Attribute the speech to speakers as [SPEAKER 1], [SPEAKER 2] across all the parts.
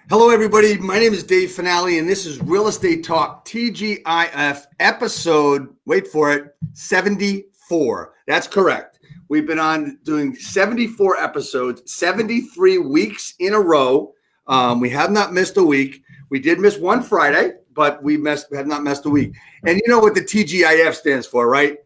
[SPEAKER 1] Hello, everybody. My name is Dave Finale, and this is Real Estate Talk TGIF episode, wait for it, 74. That's correct. We've been on doing 74 episodes, 73 weeks in a row. We have not missed a week. We did miss one Friday, but we have not missed a week. And you know what the TGIF stands for, right?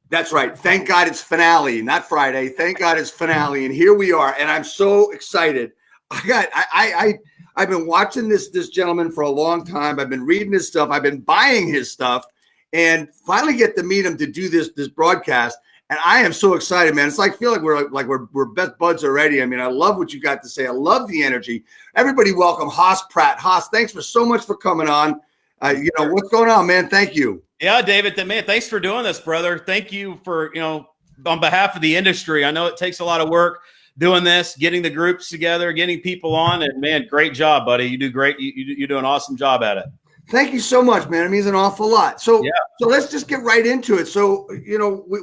[SPEAKER 1] That's right. Thank God it's finale, not Friday. Thank God it's finale. And here we are. And I'm so excited. I've been watching this gentleman for a long time. I've been reading his stuff. I've been buying his stuff, and finally get to meet him to do this broadcast. And I am so excited, man. It's like feel like we're best buds already. I mean, I love what you got to say. I love the energy. Everybody, welcome Pratt. Thanks so much for coming on. What's going on, man? Thank you.
[SPEAKER 2] Yeah, David, man, thanks for doing this, brother. Thank you for on behalf of the industry. I know it takes a lot of work doing this, getting the groups together, getting people on, and man, great job, buddy. You do great. You do an awesome job at it.
[SPEAKER 1] Thank you so much, man. It means an awful lot. So let's just get right into it. So,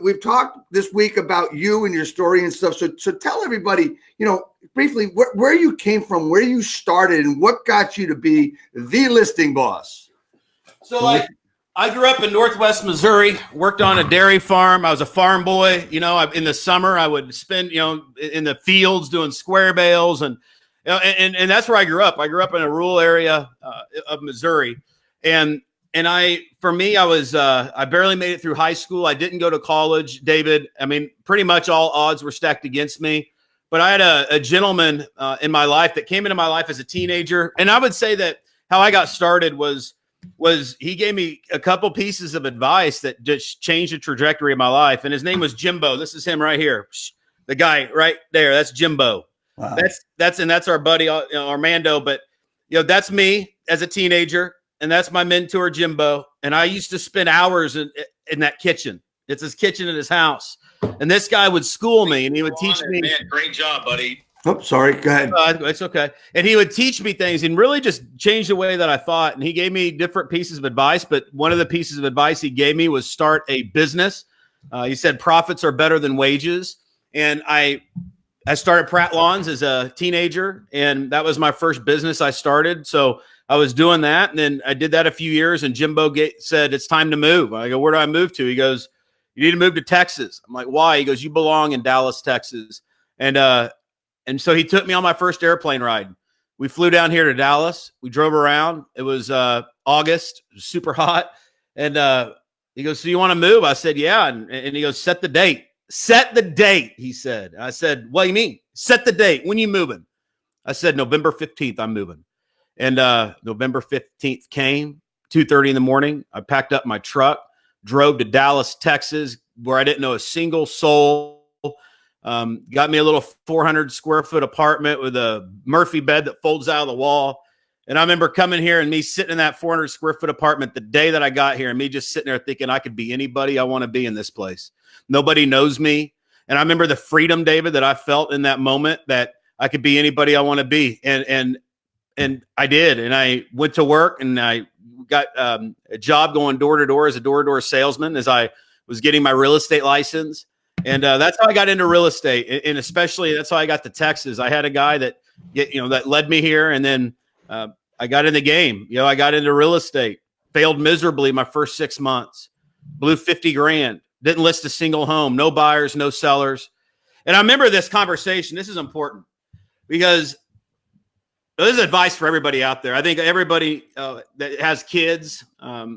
[SPEAKER 1] we've talked this week about you and your story and stuff. So tell everybody, briefly where you came from, where you started, and what got you to be the listing boss.
[SPEAKER 2] So I grew up in Northwest Missouri, worked on a dairy farm. I was a farm boy. In the summer I would spend, in the fields doing square bales, and that's where I grew up. I grew up in a rural area of Missouri, and I barely made it through high school. I didn't go to college, David. I mean, pretty much all odds were stacked against me. But I had a gentleman in my life that came into my life as a teenager, and I would say that how I got started was he gave me a couple pieces of advice that just changed the trajectory of my life. And his name was Jimbo. This is him right here. The guy right there. That's Jimbo. Wow. That's our buddy, Armando. But, that's me as a teenager. And that's my mentor, Jimbo. And I used to spend hours in that kitchen. It's his kitchen in his house. And this guy would school me and he would teach me.
[SPEAKER 3] Man, great job, buddy.
[SPEAKER 1] Oh, sorry. Go ahead.
[SPEAKER 2] It's okay. And he would teach me things and really just change the way that I thought. And he gave me different pieces of advice. But one of the pieces of advice he gave me was start a business. He said profits are better than wages. And I started Pratt Lawns as a teenager. And that was my first business I started. So I was doing that. And then I did that a few years. And Jimbo said, it's time to move. I go, where do I move to? He goes, you need to move to Texas. I'm like, why? He goes, you belong in Dallas, Texas. And so he took me on my first airplane ride. We flew down here to Dallas. We drove around. It was August, it was super hot. And he goes, so you want to move? I said, yeah. And he goes, set the date. Set the date, he said. I said, what do you mean? Set the date. When you moving? I said, November 15th, I'm moving. And November 15th came, 2:30 in the morning. I packed up my truck, drove to Dallas, Texas, where I didn't know a single soul. Got me a little 400 square foot apartment with a Murphy bed that folds out of the wall. And I remember coming here and me sitting in that 400 square foot apartment the day that I got here and me just sitting there thinking I could be anybody I want to be in this place. Nobody knows me. And I remember the freedom, David, that I felt in that moment that I could be anybody I want to be. And I did. And I went to work and I got a job going door to door as a door-to-door salesman as I was getting my real estate license. And that's how I got into real estate. And especially that's how I got to Texas. I had a guy that led me here. And then I got in the game. I got into real estate, failed miserably my first 6 months, blew 50 grand, didn't list a single home, no buyers, no sellers. And I remember this conversation. This is important because this is advice for everybody out there. I think everybody that has kids, I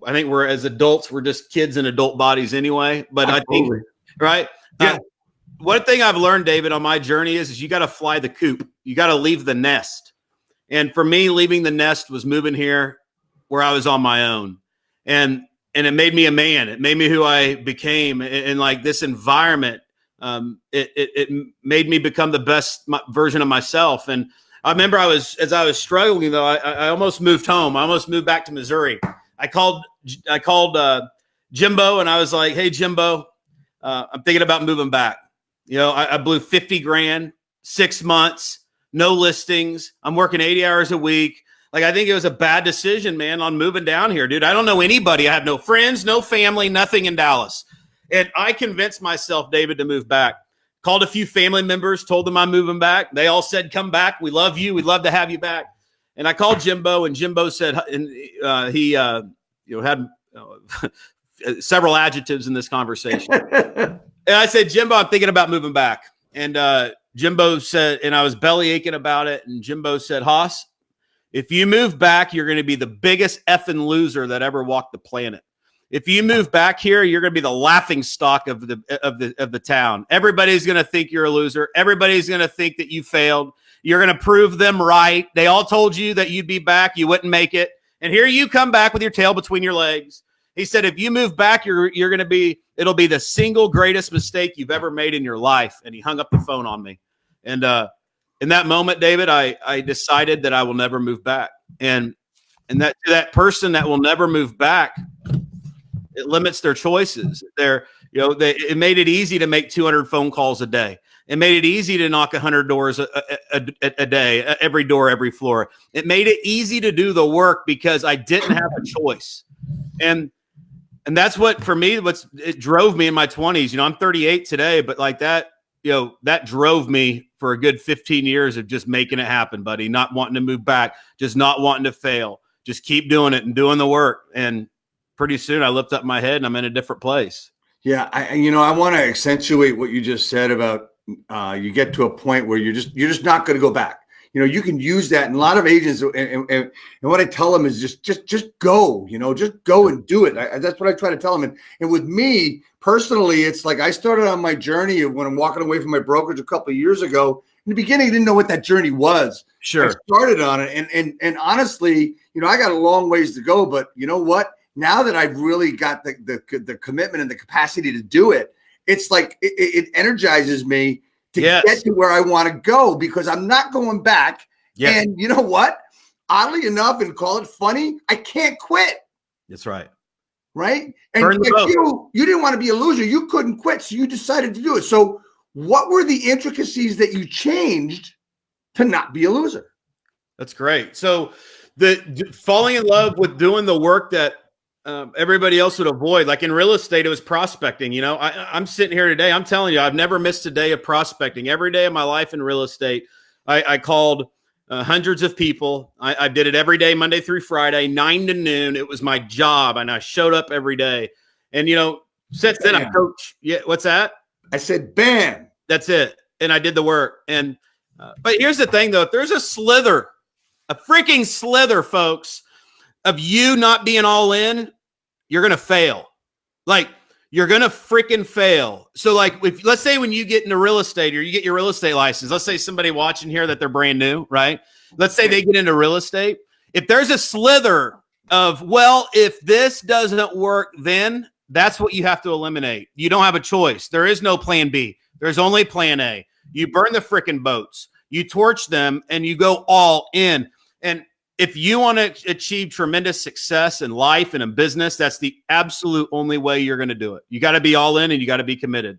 [SPEAKER 2] think we're as adults, we're just kids in adult bodies anyway. But absolutely. I think, right? Yeah. One thing I've learned, David, on my journey is you got to fly the coop. You got to leave the nest. And for me, leaving the nest was moving here where I was on my own. And it made me a man. It made me who I became. And like this environment, it made me become the best version of myself. And I remember as I was struggling, though, I almost moved home. I almost moved back to Missouri. I called Jimbo and I was like, hey, Jimbo, I'm thinking about moving back. I blew 50 grand, 6 months, no listings. I'm working 80 hours a week. Like, I think it was a bad decision, man, on moving down here, dude. I don't know anybody. I have no friends, no family, nothing in Dallas. And I convinced myself, David, to move back Called a few family members, told them I'm moving back. They all said, come back. We love you. We'd love to have you back. And I called Jimbo, and Jimbo said, and he had several adjectives in this conversation. And I said, Jimbo, I'm thinking about moving back. And Jimbo said, and I was belly aching about it. And Jimbo said, Haas, if you move back, you're going to be the biggest effing loser that ever walked the planet. If you move back here, you're going to be the laughing stock of the town. Everybody's going to think you're a loser. Everybody's going to think that you failed. You're going to prove them right. They all told you that you'd be back. You wouldn't make it. And here you come back with your tail between your legs. He said, if you move back, you're going to be, it'll be the single greatest mistake you've ever made in your life. And he hung up the phone on me. And in that moment, David, I decided that I will never move back. And that person that will never move back, it limits their choices. It made it easy to make 200 phone calls a day. It made it easy to knock 100 doors a day, every door, every floor. It made it easy to do the work because I didn't have a choice. And that's what, for me, it drove me in my 20s. I'm 38 today, but like that, that drove me for a good 15 years of just making it happen, buddy. Not wanting to move back, just not wanting to fail. Just keep doing it and doing the work. And pretty soon I lift up my head and I'm in a different place. Yeah.
[SPEAKER 1] I want to accentuate what you just said about you get to a point where you're just not going to go back. You can use that, and a lot of agents, and what I tell them is just go, just go and do it. That's what I try to tell them. And with me personally, it's like I started on my journey when I'm walking away from my brokerage a couple of years ago. In the beginning, I didn't know what that journey was.
[SPEAKER 2] Sure.
[SPEAKER 1] I started on it, and honestly, I got a long ways to go. But you know what? Now that I've really got the commitment and the capacity to do it, it's like it energizes me to get to where I want to go, because I'm not going back. Yes. And you know what? Oddly enough, and call it funny, I can't quit.
[SPEAKER 2] That's right.
[SPEAKER 1] Right? And like you didn't want to be a loser. You couldn't quit, so you decided to do it. So what were the intricacies that you changed to not be a loser?
[SPEAKER 2] That's great. So the falling in love with doing the work that everybody else would avoid. Like in real estate, it was prospecting. I'm sitting here today. I'm telling you, I've never missed a day of prospecting. Every day of my life in real estate, I called hundreds of people. I did it every day, Monday through Friday, 9 to noon. It was my job, and I showed up every day. And, since then, I coach. Yeah, what's that?
[SPEAKER 1] I said, bam.
[SPEAKER 2] That's it. And I did the work. And but here's the thing, though. If there's a freaking slither, folks, of you not being all in, you're going to fail. Like, you're going to freaking fail. So like, let's say when you get into real estate or you get your real estate license, let's say somebody watching here that they're brand new, right? Let's say they get into real estate. If there's a slither of, well, if this doesn't work, then that's what you have to eliminate. You don't have a choice. There is no plan B. There's only plan A. You burn the freaking boats, you torch them, and you go all in. And if you want to achieve tremendous success in life and in business, that's the absolute only way you're going to do it. You got to be all in, and you got to be committed.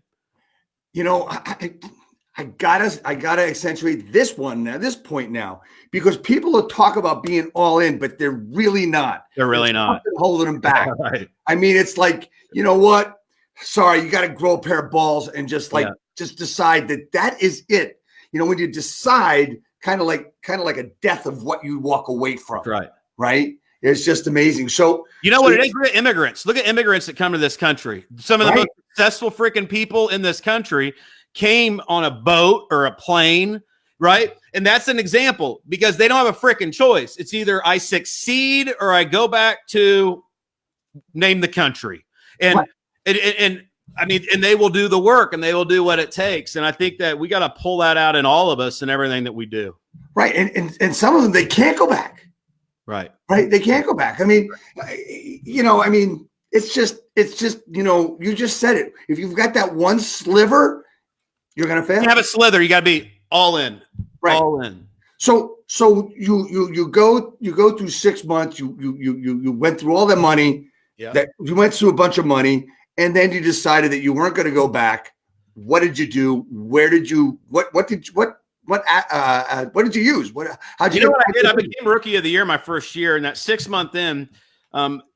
[SPEAKER 1] I gotta accentuate this point now, because people will talk about being all in, but they're really not.
[SPEAKER 2] They're really not
[SPEAKER 1] holding them back. Right. I mean, it's like, you know what? Sorry, you got to grow a pair of balls and just decide that is it. When you decide, kind of like a death of what you walk away from.
[SPEAKER 2] Right.
[SPEAKER 1] Right. It's just amazing. So
[SPEAKER 2] what it is? Look at immigrants. Look at immigrants that come to this country. Some of the most successful freaking people in this country came on a boat or a plane, right? And that's an example, because they don't have a freaking choice. It's either I succeed or I go back to name the country. And I mean, and they will do the work, and they will do what it takes. And I think that we got to pull that out in all of us and everything that we do.
[SPEAKER 1] Right. And some of them, they can't go back.
[SPEAKER 2] Right.
[SPEAKER 1] Right. They can't go back. I mean, it's just, you just said it. If you've got that one sliver, you're going to fail.
[SPEAKER 2] You have a slither. You got to be all in.
[SPEAKER 1] Right.
[SPEAKER 2] All in.
[SPEAKER 1] So you go through 6 months. You went through all the money.
[SPEAKER 2] Yeah.
[SPEAKER 1] That you went through a bunch of money, and then you decided that you weren't going to go back. What did you do? Where did you? What did you use? How'd you?
[SPEAKER 2] You know what I did? I became Rookie of the Year my first year, and that 6 month in,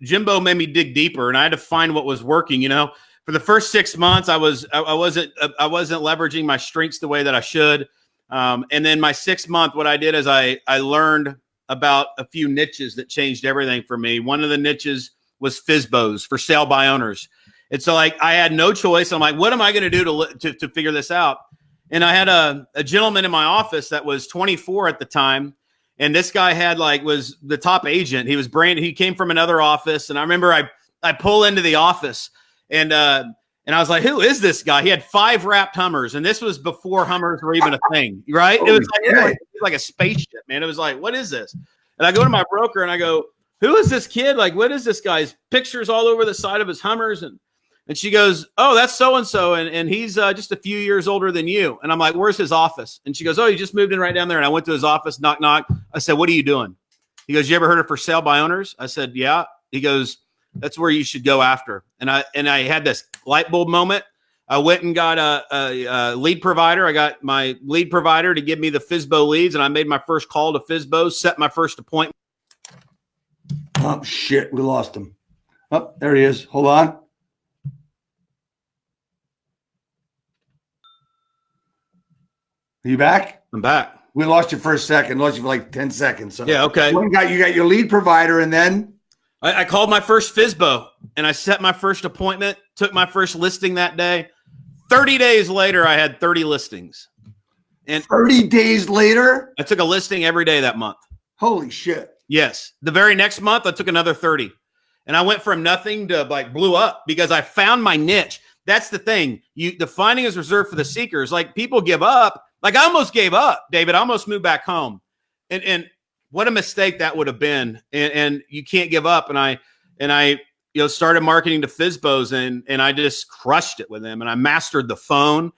[SPEAKER 2] Jimbo made me dig deeper, and I had to find what was working. for the first 6 months, I wasn't leveraging my strengths the way that I should. And then my 6th month, what I did is I learned about a few niches that changed everything for me. One of the niches was FSBOs, for sale by owners. And so like I had no choice. I'm like, what am I going to do to figure this out? And I had a gentleman in my office that was 24 at the time. And this guy was the top agent. He came from another office. And I remember I pull into the office and I was like, who is this guy? He had 5 wrapped Hummers. And this was before Hummers were even a thing, right? It was like a spaceship, man. It was like, what is this? And I go to my broker and I go, who is this kid? Like, what is this guy's pictures all over the side of his Hummers? And she goes, oh, that's so-and-so. And he's just a few years older than you. And I'm like, where's his office? And she goes, oh, he just moved in right down there. And I went to his office, knock, knock. I said, what are you doing? He goes, you ever heard of for sale by owners? I said, yeah. He goes, that's where you should go after. And I had this light bulb moment. I went and got a lead provider. I got my lead provider to give me the FSBO leads. And I made my first call to FSBO, set my first appointment.
[SPEAKER 1] Oh, shit. We lost him. Oh, there he is. Hold on. Are you back?
[SPEAKER 2] I'm back.
[SPEAKER 1] We lost you for a second. Lost you for like 10 seconds. So
[SPEAKER 2] yeah, okay.
[SPEAKER 1] You got your lead provider, and then?
[SPEAKER 2] I called my first FSBO, and I set my first appointment, took my first listing that day. 30 days later, I had 30 listings. And
[SPEAKER 1] 30 days later?
[SPEAKER 2] I took a listing every day that month.
[SPEAKER 1] Holy shit.
[SPEAKER 2] Yes. The very next month, I took another 30. And I went from nothing to like blew up because I found my niche. That's the thing. The finding is reserved for the seekers. Like people give up. Like I almost gave up, David. I almost moved back home. And what a mistake that would have been. And you can't give up. And I started marketing to FSBOs and I just crushed it with them. And I mastered the phone,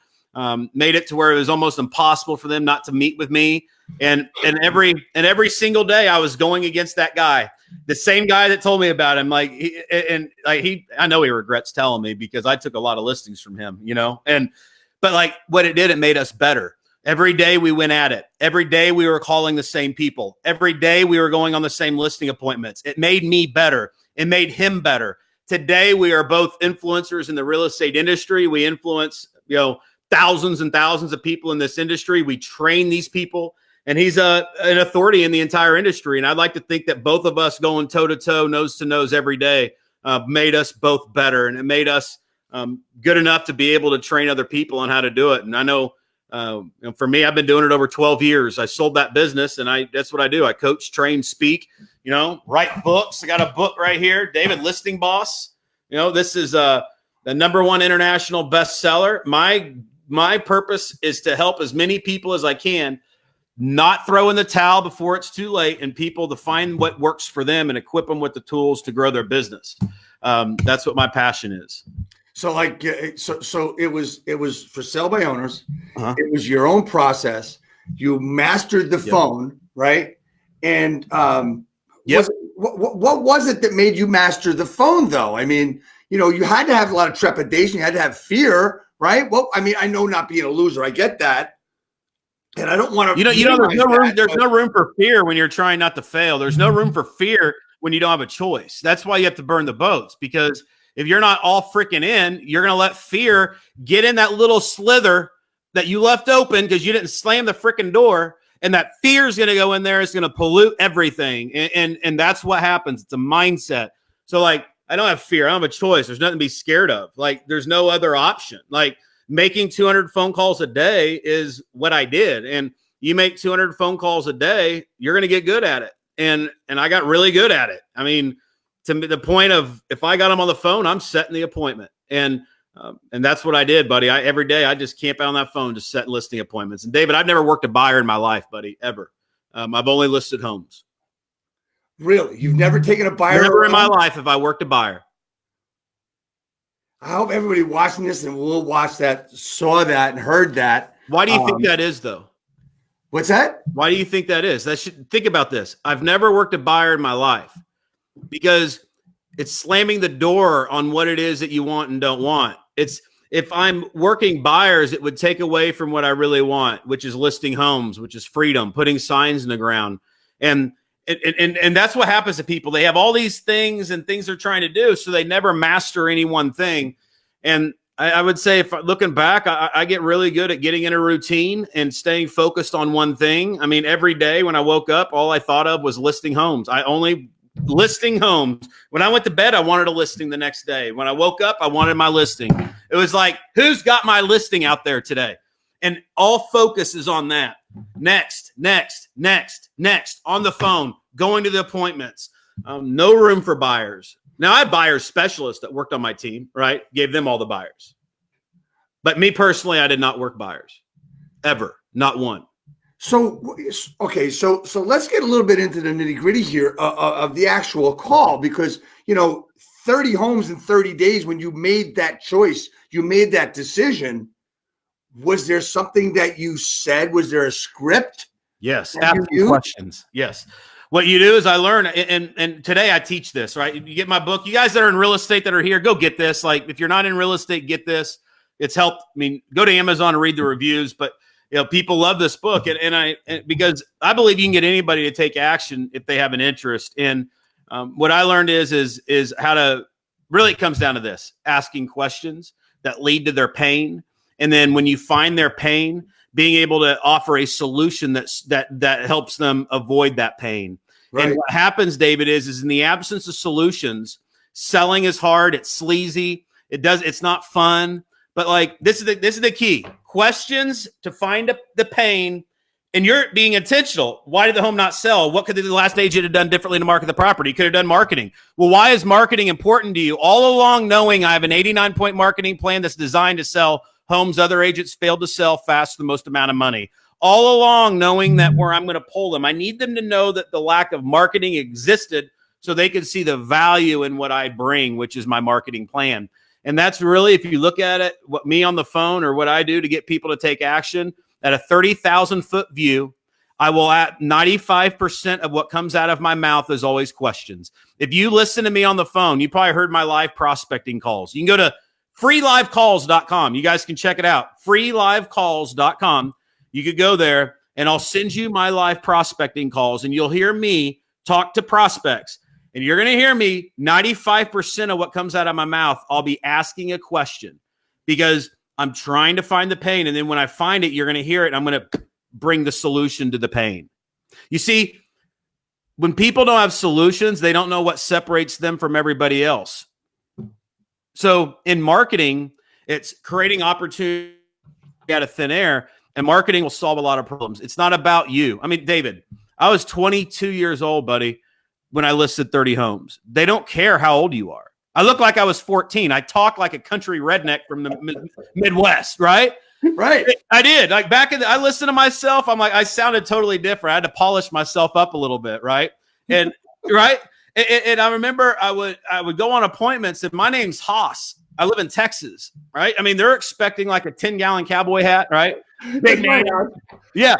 [SPEAKER 2] made it to where it was almost impossible for them not to meet with me. And every single day I was going against that guy, the same guy that told me about him. I know he regrets telling me because I took a lot of listings from him, but like what it did, it made us better. Every day we went at it. Every day we were calling the same people. Every day we were going on the same listing appointments. It made me better. It made him better. Today we are both influencers in the real estate industry. We influence, thousands and thousands of people in this industry. We train these people. And he's an authority in the entire industry. And I'd like to think that both of us going toe-to-toe, nose-to-nose every day made us both better. And it made us good enough to be able to train other people on how to do it. And I know, for me, I've been doing it over 12 years. I sold that business, and that's what I do. I coach, train, speak, write books. I got a book right here, David Listing Boss. This is the #1 international bestseller. My purpose is to help as many people as I can not throw in the towel before it's too late, and people to find what works for them and equip them with the tools to grow their business. That's what my passion is.
[SPEAKER 1] So so it was for sale by owners. Uh-huh. It was your own process. You mastered the phone, right? And what was it that made you master the phone, though? I mean, you had to have a lot of trepidation. You had to have fear, right? Well, I mean, I know not being a loser. I get that. And I don't want to.
[SPEAKER 2] There's no room for fear when you're trying not to fail. There's no room for fear when you don't have a choice. That's why you have to burn the boats, because if you're not all freaking in, you're going to let fear get in that little slither that you left open because you didn't slam the freaking door. And that fear is going to go in there. It's going to pollute everything. And that's what happens. It's a mindset. So like, I don't have fear. I don't have a choice. There's nothing to be scared of. Like there's no other option. Like making 200 phone calls a day is what I did. And you make 200 phone calls a day, you're going to get good at it. And I got really good at it. I mean, to the point of if I got them on the phone, I'm setting the appointment. And that's what I did, buddy. Every day I just camp out on that phone, just set listing appointments. And David, I've never worked a buyer in my life, buddy, ever. I've only listed homes.
[SPEAKER 1] Really? You've never taken a buyer?
[SPEAKER 2] Never in my life have I worked a buyer.
[SPEAKER 1] I hope everybody watching this and will watch that, saw that and heard that.
[SPEAKER 2] Why do you think that is, though?
[SPEAKER 1] What's that?
[SPEAKER 2] Why do you think that is? Think about this. I've never worked a buyer in my life because it's slamming the door on what it is that you want and don't want. If I'm working buyers, it would take away from what I really want, which is listing homes, which is freedom, putting signs in the ground. And that's what happens to people. They have all these things and things they're trying to do, so they never master any one thing. And I would say, if looking back, I get really good at getting in a routine and staying focused on one thing. I mean, every day when I woke up, all I thought of was listing homes. Listing homes. When I went to bed, I wanted a listing the next day. When I woke up, I wanted my listing. It was like, who's got my listing out there today? And all focus is on that. Next, on the phone, going to the appointments. No room for buyers. Now, I had buyers specialists that worked on my team, right? Gave them all the buyers. But me personally, I did not work buyers. Ever. Not one.
[SPEAKER 1] So, okay, so let's get a little bit into the nitty gritty here of the actual call, because, 30 homes in 30 days, when you made that choice, you made that decision. Was there something that you said? Was there a script?
[SPEAKER 2] Yes. Asking questions. Yes. What you do is I learn, and today I teach this, right? You get my book. You guys that are in real estate that are here, go get this. Like, if you're not in real estate, get this. It's helped. I mean, go to Amazon and read the reviews, but people love this book, and because I believe you can get anybody to take action if they have an interest. And what I learned is how to really, it comes down to this: asking questions that lead to their pain, and then when you find their pain, being able to offer a solution that helps them avoid that pain. Right. And what happens, David, is in the absence of solutions, selling is hard. It's sleazy. It's not fun. But like, this is the key: questions to find the pain, and you're being intentional. Why did the home not sell? What could the last agent have done differently to market the property? Could have done marketing. Well, why is marketing important to you? All along knowing I have an 89-point marketing plan that's designed to sell homes other agents failed to sell fast for the most amount of money. All along knowing that where I'm going to pull them, I need them to know that the lack of marketing existed so they can see the value in what I bring, which is my marketing plan. And that's really, if you look at it, what me on the phone or what I do to get people to take action at a 30,000-foot view, I will at 95% of what comes out of my mouth is always questions. If you listen to me on the phone, you probably heard my live prospecting calls. You can go to freelivecalls.com. You guys can check it out. freelivecalls.com. You could go there and I'll send you my live prospecting calls, and you'll hear me talk to prospects. And you're going to hear me, 95% of what comes out of my mouth, I'll be asking a question because I'm trying to find the pain. And then when I find it, you're going to hear it. And I'm going to bring the solution to the pain. You see, when people don't have solutions, they don't know what separates them from everybody else. So in marketing, it's creating opportunity out of thin air, and marketing will solve a lot of problems. It's not about you. I mean, David, I was 22 years old, buddy, when I listed 30 homes. They don't care how old you are. I look like I was 14. I talk like a country redneck from the Midwest, right?
[SPEAKER 1] Right.
[SPEAKER 2] I did. Like I listened to myself. I'm like, I sounded totally different. I had to polish myself up a little bit, right? And right. And I remember I would go on appointments, and my name's Haas. I live in Texas, right? I mean, they're expecting like a 10-gallon cowboy hat, right? Big man. Yeah.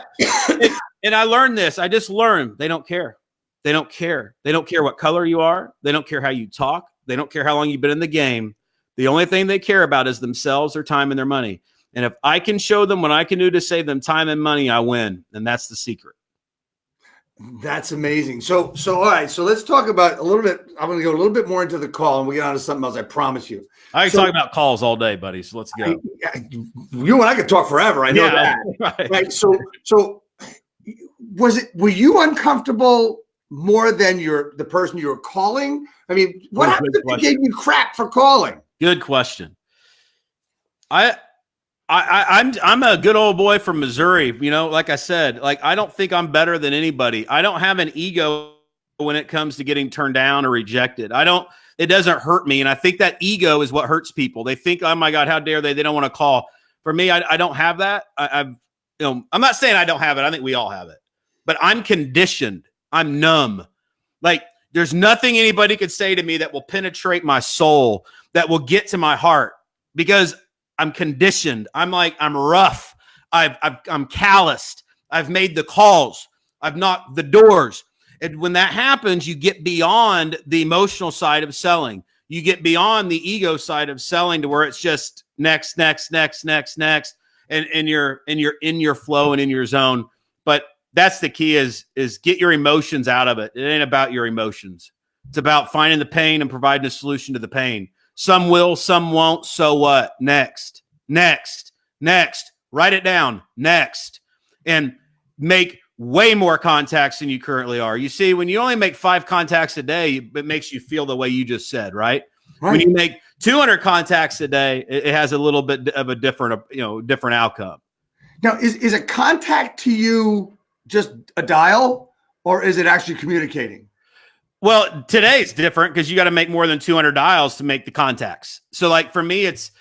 [SPEAKER 2] And I learned this. I just learned they don't care. They don't care. They don't care what color you are. They don't care how you talk. They don't care how long you've been in the game. The only thing they care about is themselves, their time, and their money. And if I can show them what I can do to save them time and money, I win. And that's the secret.
[SPEAKER 1] That's amazing. So all right. So let's talk about a little bit. I'm going to go a little bit more into the call, and we'll get on to something else. I promise you.
[SPEAKER 2] I can talk about calls all day, buddy. So let's go.
[SPEAKER 1] You and I could talk forever. I know that. Right. So were you uncomfortable more than the person you were calling? I mean, what happened if they gave you crap for calling?
[SPEAKER 2] Good question. I'm a good old boy from Missouri. Like I said, like, I don't think I'm better than anybody. I don't have an ego when it comes to getting turned down or rejected. It doesn't hurt me. And I think that ego is what hurts people. They think, oh my God, how dare they? They don't want to call. For me, I don't have that. I'm not saying I don't have it. I think we all have it, but I'm conditioned. I'm numb. Like, there's nothing anybody could say to me that will penetrate my soul, that will get to my heart, because I'm conditioned. I'm rough. I'm calloused. I've made the calls. I've knocked the doors. And when that happens, you get beyond the emotional side of selling. You get beyond the ego side of selling to where it's just next. And you're in your flow and in your zone. But that's the key is get your emotions out of it. It ain't about your emotions. It's about finding the pain and providing a solution to the pain. Some will, some won't. So what? Next. Write it down. Next. And make way more contacts than you currently are. You see, when you only make 5 contacts a day, it makes you feel the way you just said, right? When you make 200 contacts a day, it has a little bit of a different outcome.
[SPEAKER 1] Now, is a contact to you just a dial, or is it actually communicating?
[SPEAKER 2] Well, today's different because you got to make more than 200 dials to make the contacts. So like for me, it's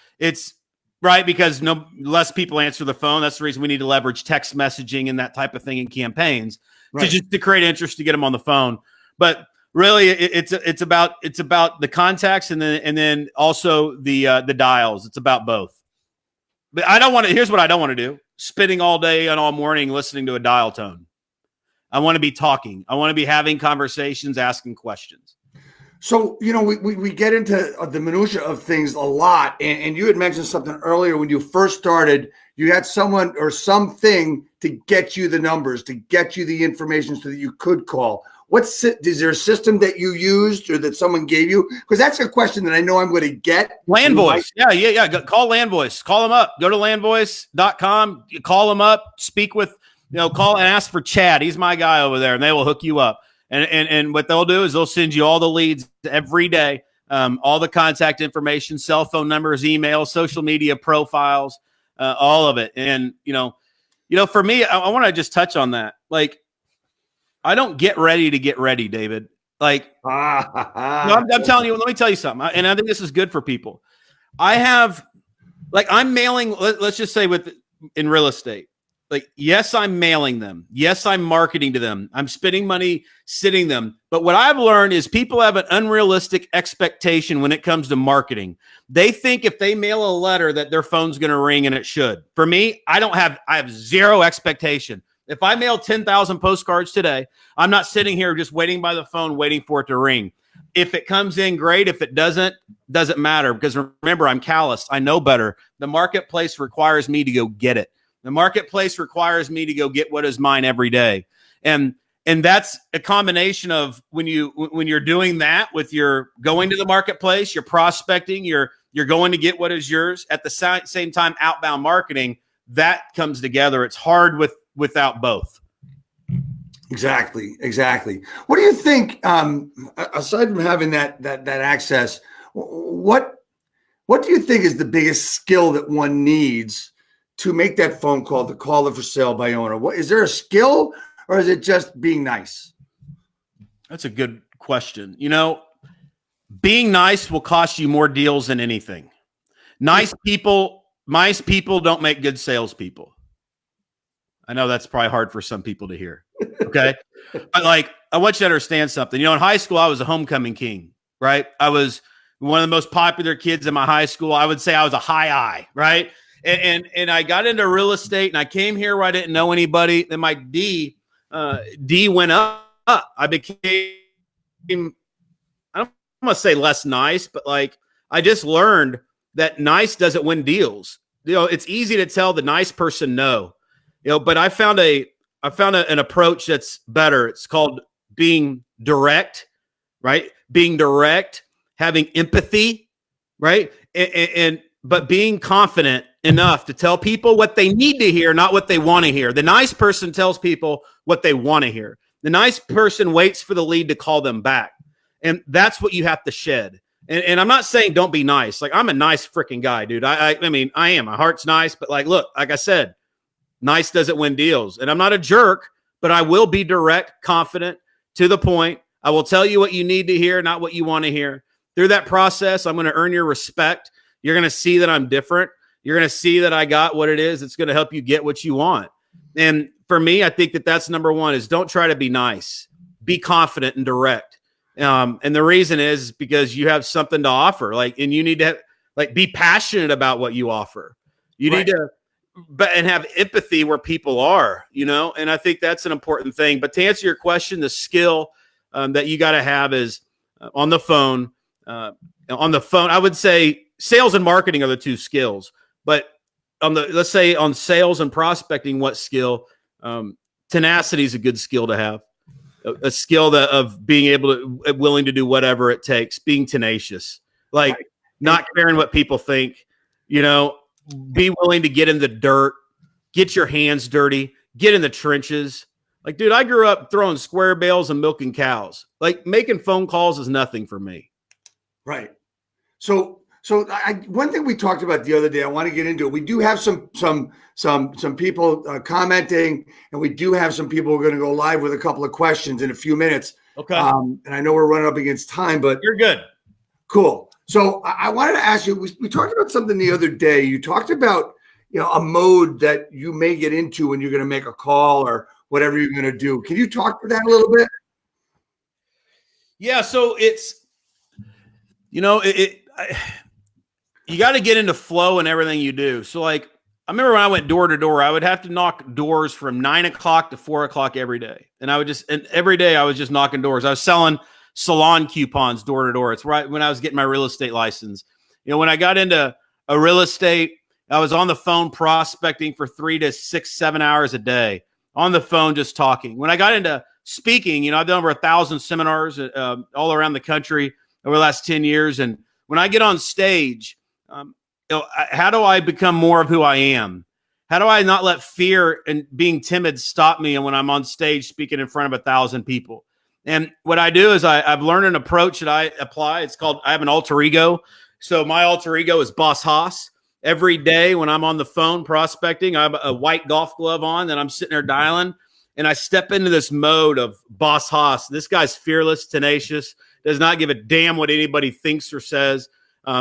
[SPEAKER 2] right because less people answer the phone. That's the reason we need to leverage text messaging and that type of thing in campaigns to create interest to get them on the phone. But really, it's about the contacts and then also the dials. It's about both. But I don't want to. Here's what I don't want to do: spending all day and all morning listening to a dial tone. I want to be talking. I want to be having conversations, asking questions.
[SPEAKER 1] So, we get into the minutia of things a lot. And you had mentioned something earlier when you first started, you had someone or something to get you the numbers, to get you the information so that you could call. Is there a system that you used or that someone gave you? Because that's a question that I know I'm going to get.
[SPEAKER 2] Land Voice. Yeah. Call Land Voice. Call them up. Go to landvoice.com. Call them up. Speak with, call and ask for Chad. He's my guy over there, and they will hook you up. And what they'll do is they'll send you all the leads every day, all the contact information, cell phone numbers, emails, social media profiles, all of it. And, for me, I want to just touch on that. Like, I don't get ready to get ready, David. Like, I'm telling you, let me tell you something. And I think this is good for people. I'm mailing, let's just say in real estate. Like, yes, I'm mailing them. Yes, I'm marketing to them. I'm spending money sitting them. But what I've learned is people have an unrealistic expectation when it comes to marketing. They think if they mail a letter that their phone's going to ring, and it should. For me, I have zero expectation. If I mail 10,000 postcards today, I'm not sitting here just waiting by the phone, waiting for it to ring. If it comes in, great. If it doesn't matter, because remember, I'm calloused. I know better. The marketplace requires me to go get it. The marketplace requires me to go get what is mine every day. And that's a combination of when you're doing that with your going to the marketplace, you're prospecting, you're going to get what is yours at the same time, outbound marketing, that comes together. It's hard without both.
[SPEAKER 1] Exactly. What do you think, aside from having that access, what do you think is the biggest skill that one needs to make that phone call, to call it for sale by owner? Is there a skill, or is it just being nice?
[SPEAKER 2] That's a good question. Being nice will cost you more deals than anything. Nice people don't make good salespeople. I know that's probably hard for some people to hear. Okay. But I want you to understand something. In high school, I was a homecoming king, right? I was one of the most popular kids in my high school. I would say I was a high I, right? And I got into real estate, and I came here where I didn't know anybody. Then my D went up. I became, I don't want to say less nice, but I just learned that nice doesn't win deals. It's easy to tell the nice person no. But I found an approach that's better. It's called being direct, right? Being direct, having empathy, right? But being confident enough to tell people what they need to hear, not what they want to hear. The nice person tells people what they want to hear. The nice person waits for the lead to call them back. And that's what you have to shed. And I'm not saying don't be nice. I'm a nice freaking guy, dude. I mean, I am. My heart's nice. But look, like I said, nice doesn't win deals. And I'm not a jerk, but I will be direct, confident, to the point. I will tell you what you need to hear, not what you want to hear. Through that process, I'm going to earn your respect. You're going to see that I'm different. You're going to see that I got what it is. It's going to help you get what you want. And for me, I think that's number one is don't try to be nice. Be confident and direct. And the reason is because you have something to offer. And you need to be passionate about what you offer. You need to and have empathy where people are, and I think that's an important thing. But to answer your question, the skill that you got to have is on the phone. I would say sales and marketing are the two skills. But let's say on sales and prospecting, what skill? Tenacity is a good skill to have. A skill of being willing to do whatever it takes, being tenacious. not caring what people think, be willing to get in the dirt, get your hands dirty, get in the trenches. Like, dude, I grew up throwing square bales and milking cows. Like, making phone calls is nothing for me.
[SPEAKER 1] Right. So one thing we talked about the other day, I want to get into it. We do have some people commenting, and we do have some people who are going to go live with a couple of questions in a few minutes. Okay. And I know we're running up against time, but
[SPEAKER 2] you're good.
[SPEAKER 1] Cool. So I wanted to ask you, we talked about something the other day. You talked about, a mode that you may get into when you're going to make a call or whatever you're going to do. Can you talk to that a little bit?
[SPEAKER 2] Yeah. So it's, you got to get into flow in everything you do. So like, I remember when I went door to door, I would have to knock doors from 9 o'clock to 4 o'clock every day. And every day I was just knocking doors. I was selling salon coupons door to door. It's right when I was getting my real estate license. When I got into a real estate, I was on the phone prospecting for 3 to 6, 7 hours a day on the phone, just talking. When I got into speaking, I've done over 1,000 seminars all around the country over the last 10 years. And when I get on stage, how do I become more of who I am? How do I not let fear and being timid stop me? And when I'm on stage speaking in front of 1,000 people, and what I do is I've learned an approach that I apply. It's called, I have an alter ego. So my alter ego is Boss Haas. Every day when I'm on the phone prospecting, I have a white golf glove on and I'm sitting there dialing, and I step into this mode of Boss Haas. This guy's fearless, tenacious, does not give a damn what anybody thinks or says,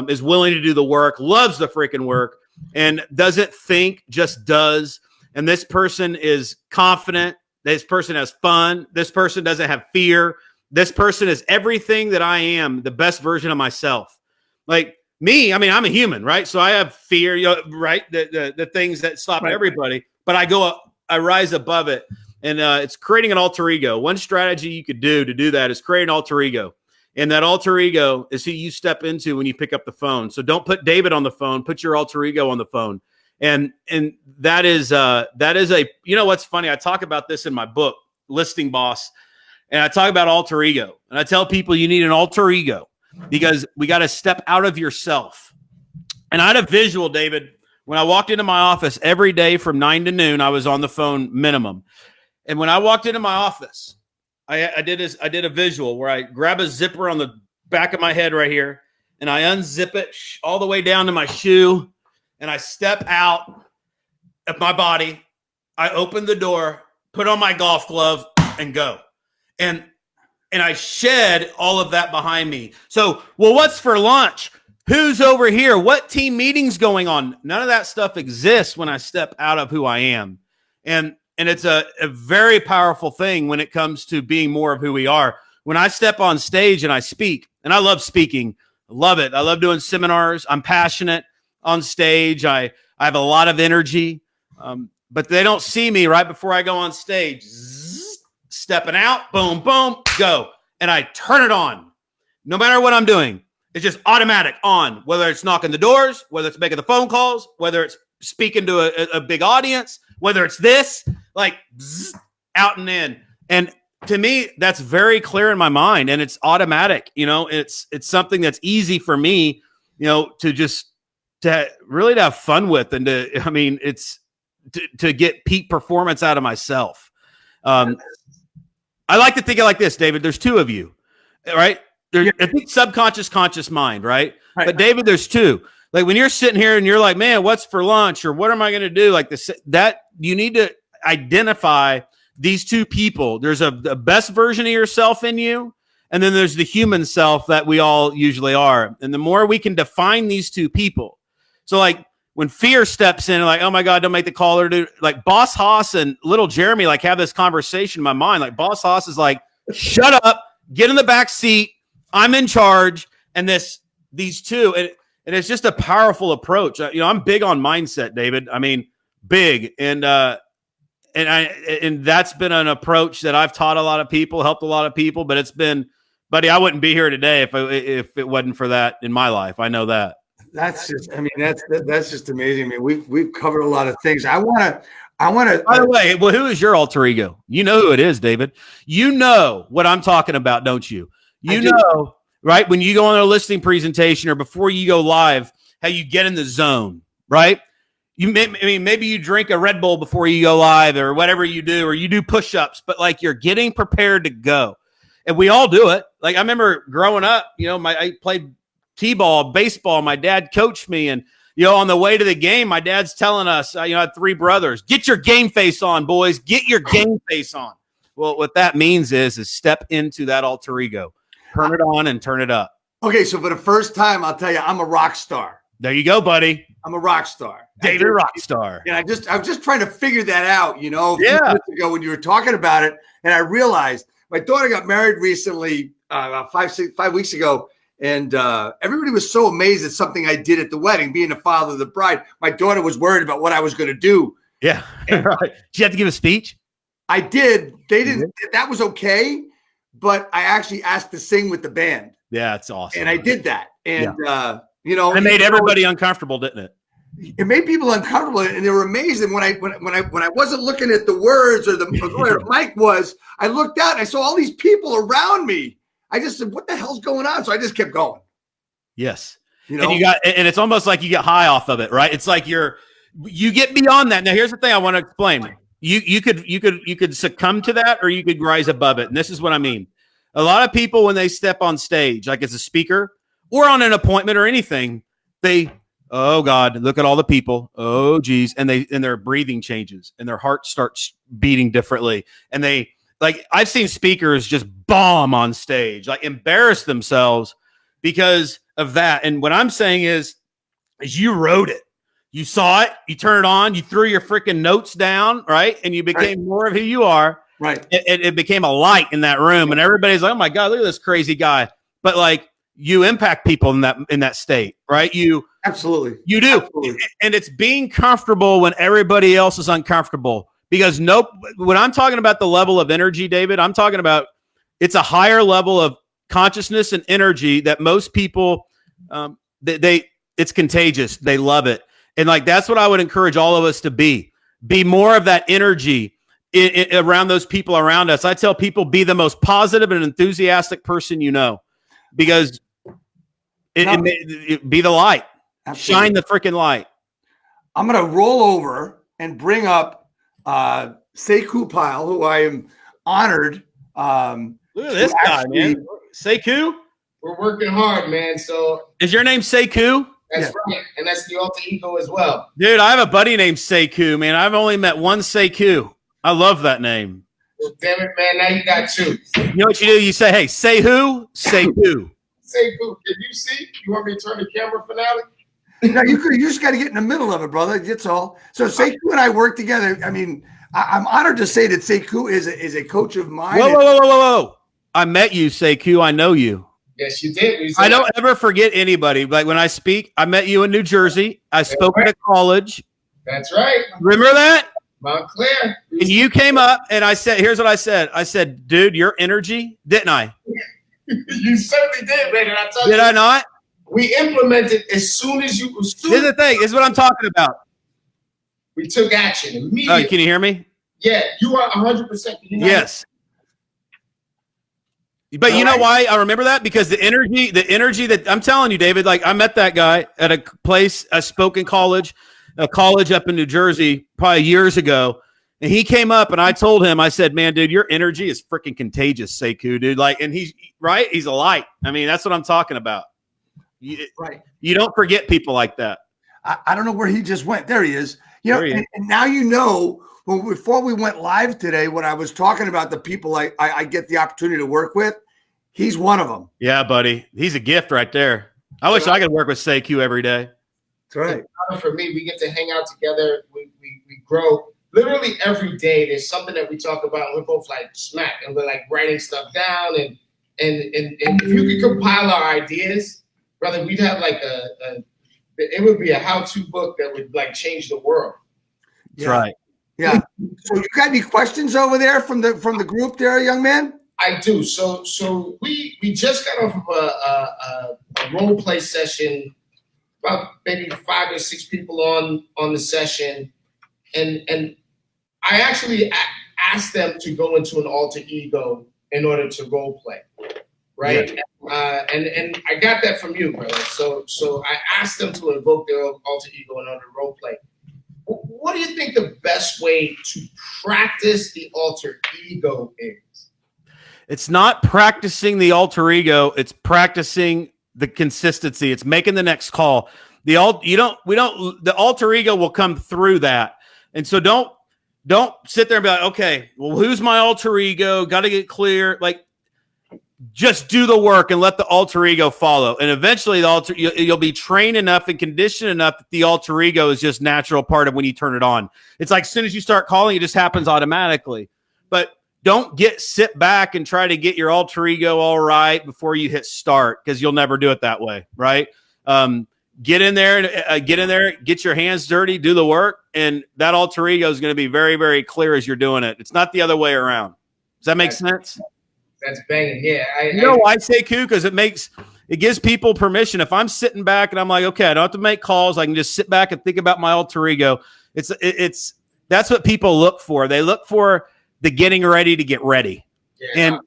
[SPEAKER 2] is willing to do the work, loves the freaking work, and doesn't think, just does. And this person is confident. This person has fun. This person doesn't have fear. This person is everything that I am, the best version of myself. Like me, I'm a human, right? So I have fear, right? The things that stop everybody, but I rise above it. And it's creating an alter ego. One strategy you could do to do that is create an alter ego. And that alter ego is who you step into when you pick up the phone. So don't put David on the phone, put your alter ego on the phone. And that is what's funny? I talk about this in my book, Listing Boss, and I talk about alter ego. And I tell people you need an alter ego because we got to step out of yourself. And I had a visual, David, when I walked into my office every day from 9 to noon, I was on the phone minimum. And when I walked into my office, I did a visual where I grab a zipper on the back of my head right here, and I unzip it all the way down to my shoe, and I step out of my body. I open the door, put on my golf glove, and go. And I shed all of that behind me. So, well, what's for lunch? Who's over here? What team meeting's going on? None of that stuff exists when I step out of who I am. And it's a very powerful thing when it comes to being more of who we are. When I step on stage and I speak, and I love speaking, I love it. I love doing seminars. I'm passionate on stage. I have a lot of energy, but they don't see me right before I go on stage. Zzz, stepping out, boom, boom, go. And I turn it on. No matter what I'm doing, it's just automatic on, whether it's knocking the doors, whether it's making the phone calls, whether it's speaking to a big audience, whether it's this, like zzz, out and in. And to me, that's very clear in my mind, and it's automatic. It's something that's easy for me, to really have fun with, and it's to get peak performance out of myself. I like to think of it like this, David. There's two of you, right? I think subconscious, conscious mind, right? But David, there's two. Like when you're sitting here and you're like, man, what's for lunch, or what am I going to do? Like this, that you need to identify these two people. There's the best version of yourself in you, and then there's the human self that we all usually are. And the more we can define these two people, so like when fear steps in, like, oh my God, don't make the call, or do like Boss Haas and little Jeremy like have this conversation in my mind. Like Boss Haas is like, shut up, get in the back seat, I'm in charge, and these two, and it's just a powerful approach. I'm big on mindset, David. Big, and that's been an approach that I've taught a lot of people, helped a lot of people. But it's been, buddy, I wouldn't be here today if it wasn't for that in my life. I know that.
[SPEAKER 1] That's just, that's just amazing. We've covered a lot of things. I want to.
[SPEAKER 2] By the way, well, who is your alter ego? You know who it is, David. You know what I'm talking about, don't you? You know, right? When you go on a listing presentation or before you go live, how you get in the zone, right? Maybe you drink a Red Bull before you go live or whatever you do, or you do push-ups, but like you're getting prepared to go. And we all do it. Like I remember growing up, I played t-ball, baseball. My dad coached me, and on the way to the game, my dad's telling us, I had 3 brothers, get your game face on, boys, get your game face on. Well, what that means is step into that alter ego, turn it on and turn it up.
[SPEAKER 1] Okay, so for the first time, I'll tell you, I'm a rock star.
[SPEAKER 2] There you go, buddy.
[SPEAKER 1] I'm a rock star.
[SPEAKER 2] David Rockstar.
[SPEAKER 1] And I was just trying to figure that out, a few
[SPEAKER 2] Yeah.
[SPEAKER 1] minutes ago when you were talking about it. And I realized my daughter got married recently, about 5 weeks ago. And everybody was so amazed at something I did at the wedding, being the father of the bride. My daughter was worried about what I was going to do.
[SPEAKER 2] Yeah. Right. Did you have to give a speech?
[SPEAKER 1] I did. They didn't. That was okay. But I actually asked to sing with the band.
[SPEAKER 2] Yeah, it's awesome.
[SPEAKER 1] And I did that. And,
[SPEAKER 2] it made everybody uncomfortable, didn't it?
[SPEAKER 1] It made people uncomfortable, and they were amazed. And when I wasn't looking at the words or where the mic was, I looked out and I saw all these people around me. I just said, "What the hell's going on?" So I just kept going. Yes, and it's almost like you get high off of it, right? It's like you get beyond that. Now, here's the thing I want to explain. You could succumb to that, or you could rise above it. And this is what I mean. A lot of people, when they step on stage, like as a speaker or on an appointment or anything, oh God, look at all the people. Oh geez. And their breathing changes and their heart starts beating differently. And I've seen speakers just bomb on stage, like embarrass themselves because of that. And what I'm saying is you wrote it. You saw it, you turn it on, you threw your freaking notes down, right? And you became more of who you are. Right. It became a light in that room. And everybody's like, oh my God, look at this crazy guy. But like you impact people in that state, right? Absolutely. You do. Absolutely. And it's being comfortable when everybody else is uncomfortable. Because when I'm talking about the level of energy, David, I'm talking about it's a higher level of consciousness and energy that most people, it's contagious. They love it. And like, that's what I would encourage all of us to be more of that energy around those people around us. I tell people, be the most positive and enthusiastic person you know, because be the light. Absolutely. Shine the freaking light. I'm going to roll over and bring up Sekou Pyle, who I am honored. Look at this guy, man. Sekou?
[SPEAKER 3] We're working hard, man. So
[SPEAKER 2] is your name Sekou?
[SPEAKER 3] That's right. And that's the alter ego as well.
[SPEAKER 2] Dude, I have a buddy named Sekou, man. I've only met one Sekou. I love that name.
[SPEAKER 3] Well, damn it, man. Now you got 2.
[SPEAKER 2] You know what you do? You say, hey, say who? Sekou.
[SPEAKER 3] Sekou. Can you see? You want me to turn the camera, Finale?
[SPEAKER 1] No, you just got to get in the middle of it, brother. That's all. So Sekou and I work together. I mean, I'm honored to say that Sekou is a coach of mine.
[SPEAKER 2] Whoa. I met you, Sekou. I know you.
[SPEAKER 3] Yes, you did.
[SPEAKER 2] I don't ever forget anybody. Like when I speak, I met you in New Jersey. I spoke at a college.
[SPEAKER 3] That's right.
[SPEAKER 2] Remember that?
[SPEAKER 3] Montclair.
[SPEAKER 2] And you came up and I said, here's what I said. I said, dude, your energy, didn't I?
[SPEAKER 3] You certainly did, man. And
[SPEAKER 2] did I not?
[SPEAKER 3] We implemented as soon as you.
[SPEAKER 2] Here's the thing. This is what I'm talking about.
[SPEAKER 3] We took action immediately.
[SPEAKER 2] Oh, can you hear me?
[SPEAKER 3] Yeah, you are 100%.
[SPEAKER 2] Yes. But you know why I remember that? Because the energy that I'm telling you, David, like I met that guy at a place I spoke in college, a college up in New Jersey, probably years ago. And he came up and I told him, I said, man, dude, your energy is freaking contagious, Sekou, dude. Like, and he's right. He's a light. I mean, that's what I'm talking about. You don't forget people like that.
[SPEAKER 1] I don't know where he just went. There he is. And now you know, well, before we went live today, when I was talking about the people I get the opportunity to work with, he's one of them. Yeah, buddy. He's a gift right there. I wish I could work with Sekou every day.
[SPEAKER 3] That's right. For me, we get to hang out together. We grow. Literally every day, there's something that we talk about. And we're both like smack, and we're like writing stuff down. And if you could compile our ideas, brother, we'd have like it would be a how-to book that would like change the world.
[SPEAKER 2] That's right.
[SPEAKER 1] Yeah. So you got any questions over there from the group there, young man?
[SPEAKER 3] I do. So we just got off of a role play session, about maybe 5 or 6 people on the session, and I actually asked them to go into an alter ego in order to role play. right?
[SPEAKER 2] Yeah.
[SPEAKER 3] And I got that from you, brother. So I asked them to invoke their alter ego and under role play. What do you think the best way to practice the alter ego is?
[SPEAKER 2] It's not practicing the alter ego. It's practicing the consistency. It's making the next call. The alter ego will come through that. And so don't sit there and be like, okay, well, who's my alter ego? Got to get clear. Like, just do the work and let the alter ego follow. And eventually you'll be trained enough and conditioned enough that the alter ego is just natural part of when you turn it on. It's like as soon as you start calling, it just happens automatically. But don't sit back and try to get your alter ego all right before you hit start, because you'll never do it that way, right? Get in there, get your hands dirty, do the work, and that alter ego is going to be very, very clear as you're doing it. It's not the other way around. Does that make sense?
[SPEAKER 3] That's banging. Yeah.
[SPEAKER 2] I say Q because it gives people permission. If I'm sitting back and I'm like, okay, I don't have to make calls. I can just sit back and think about my alter ego. That's what people look for. They look for the getting ready to get ready. Yeah. And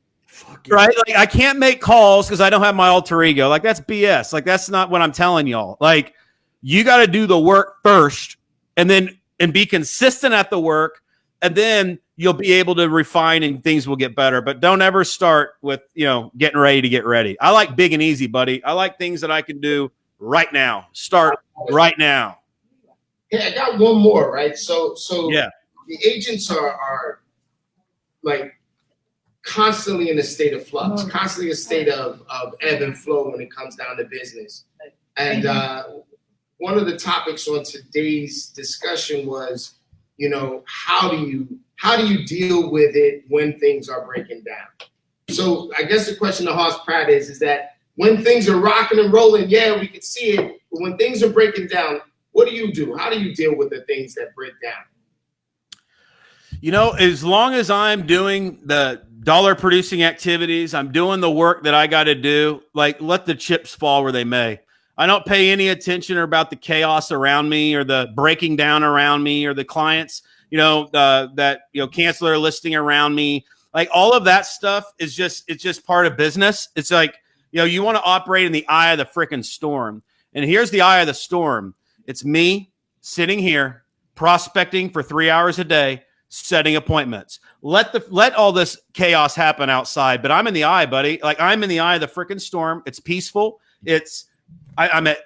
[SPEAKER 2] right, like I can't make calls because I don't have my alter ego. Like that's BS. Like that's not what I'm telling y'all. Like you got to do the work first, and be consistent at the work, and then you'll be able to refine and things will get better. But don't ever start with getting ready to get ready. I like big and easy, buddy. I like things that I can do right now. Start right now.
[SPEAKER 3] Yeah, I got one more. Right, so
[SPEAKER 2] yeah,
[SPEAKER 3] the agents are like constantly in a state of flux, constantly a state of ebb and flow when it comes down to business. And one of the topics on today's discussion was, how do you deal with it when things are breaking down? So I guess the question to Hoss Pratt is that when things are rocking and rolling, yeah, we can see it. But when things are breaking down, what do you do? How do you deal with the things that break down?
[SPEAKER 2] As long as I'm doing the dollar producing activities, I'm doing the work that I got to do, like let the chips fall where they may. I don't pay any attention about the chaos around me or the breaking down around me or the clients, that cancel their listing around me. Like all of that stuff it's just part of business. It's like, you want to operate in the eye of the freaking storm. And here's the eye of the storm. It's me sitting here prospecting for 3 hours a day, setting appointments. Let all this chaos happen outside, but I'm in the eye, buddy. Like I'm in the eye of the freaking storm. It's peaceful. I'm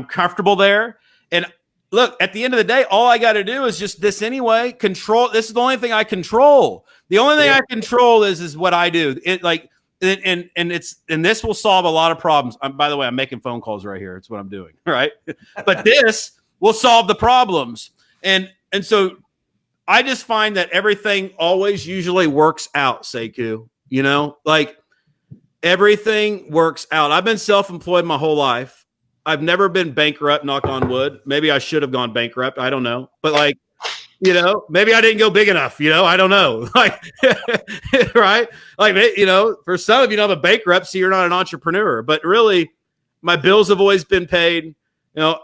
[SPEAKER 2] comfortable there. And look, at the end of the day, all I got to do is just this anyway. Control. This is the only thing I control. The only thing I control is what I do. And this will solve a lot of problems. By the way, I'm making phone calls right here. It's what I'm doing. Right. But this will solve the problems. And so I just find that everything always usually works out, Sekou. Like everything works out. I've been self-employed my whole life. I've never been bankrupt, knock on wood. Maybe I should have gone bankrupt. I don't know. But maybe I didn't go big enough, I don't know. Like, right? Like, for some of you have a bankruptcy, you're not an entrepreneur. But really, my bills have always been paid.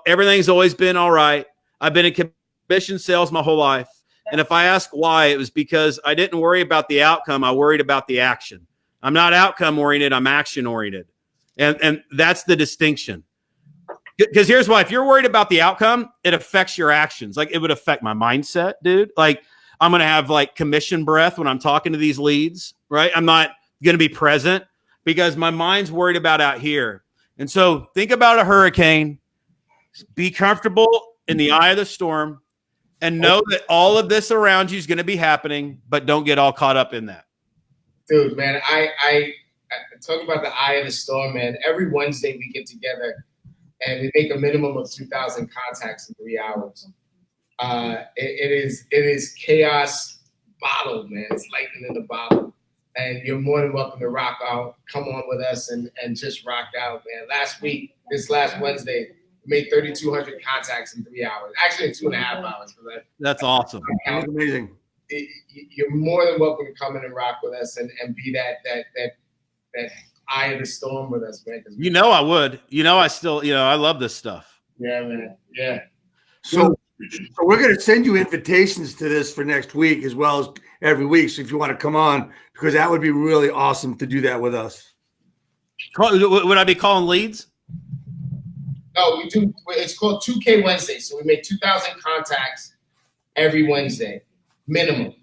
[SPEAKER 2] Everything's always been all right. I've been in commission sales my whole life. And if I ask why, it was because I didn't worry about the outcome. I worried about the action. I'm not outcome oriented. I'm action oriented. And that's the distinction. Because here's why. If you're worried about the outcome, it affects your actions. Like it would affect my mindset, dude. Like I'm going to have like commission breath when I'm talking to these leads, right? I'm not going to be present because my mind's worried about out here. And so think about a hurricane. Be comfortable in the eye of the storm and know that all of this around you is going to be happening, but don't get all caught up in that.
[SPEAKER 3] Dude, man, I talk about the eye of the storm, man. Every Wednesday we get together and we make a minimum of 2,000 contacts in 3 hours. It is chaos bottled, man. It's lightning in the bottle. And you're more than welcome to rock out. Come on with us and just rock out, man. This last Wednesday, we made 3,200 contacts in 3 hours. Actually, in 2.5 hours.
[SPEAKER 2] That's awesome.
[SPEAKER 1] That's amazing.
[SPEAKER 3] You're more than welcome to come in and rock with us and be that eye of the storm with us, man.
[SPEAKER 2] I would. I still, I love this stuff.
[SPEAKER 3] Yeah, man. Yeah.
[SPEAKER 1] So So we're going to send you invitations to this for next week as well as every week. So if you want to come on, because that would be really awesome to do that with us.
[SPEAKER 2] Would I be calling leads?
[SPEAKER 3] No, we do. It's called 2K Wednesday. So we make 2,000 contacts every Wednesday, minimum,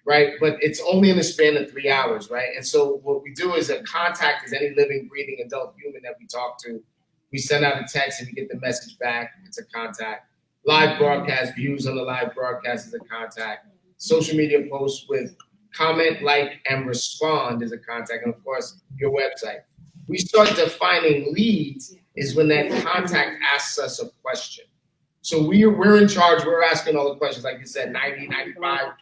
[SPEAKER 3] right? But it's only in the span of 3 hours, right? And so what we do is a contact is any living, breathing adult human that we talk to. We send out a text and we get the message back. It's a contact. Live broadcast, views on the live broadcast is a contact. Social media posts with comment, like, and respond is a contact. And of course, your website. We start defining leads is when that contact asks us a question. So we're in charge. We're asking all the questions. Like you said, 95%